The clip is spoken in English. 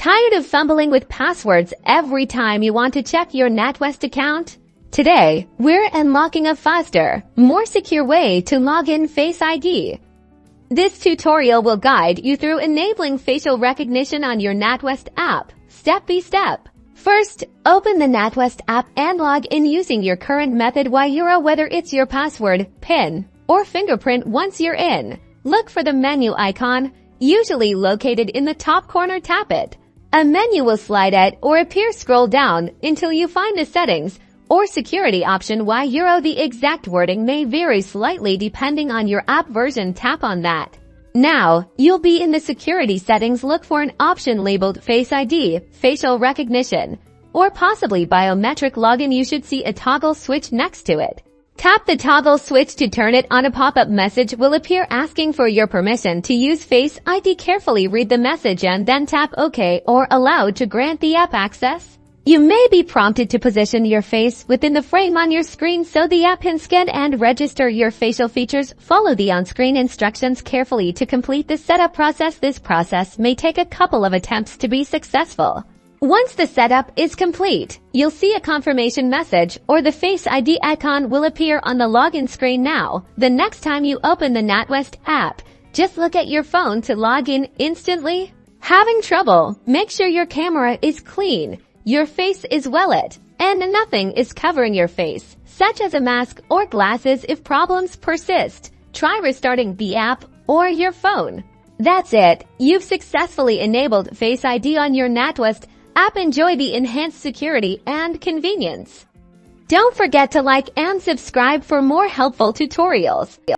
Tired of fumbling with passwords every time you want to check your NatWest account? Today, we're unlocking a faster, more secure way to log in Face ID. This tutorial will guide you through enabling facial recognition on your NatWest app, step by step. First, open the NatWest app and log in using your current method whether it's your password, PIN, or fingerprint. Once you're in, look for the menu icon, usually located in the top corner. Tap it. A menu will slide out or appear. Scroll down until you find the settings or security option. The exact wording may vary slightly depending on your app version. Tap on that. Now, you'll be in the security settings. Look for an option labeled Face ID, facial recognition, or possibly biometric login. You should see a toggle switch next to it. Tap the toggle switch to turn it on. A pop-up message will appear asking for your permission to use Face ID. Carefully read the message and then tap OK or Allow to grant the app access. You may be prompted to position your face within the frame on your screen so the app can scan and register your facial features. Follow the on-screen instructions carefully to complete the setup process. This process may take a couple of attempts to be successful. Once the setup is complete, you'll see a confirmation message or the Face ID icon will appear on the login screen. Now, the next time you open the NatWest app, just look at your phone to log in instantly. Having trouble? Make sure your camera is clean, your face is well lit, and nothing is covering your face, such as a mask or glasses. If problems persist, try restarting the app or your phone. That's it. You've successfully enabled Face ID on your NatWest app. Enjoy the enhanced security and convenience. Don't forget to like and subscribe for more helpful tutorials.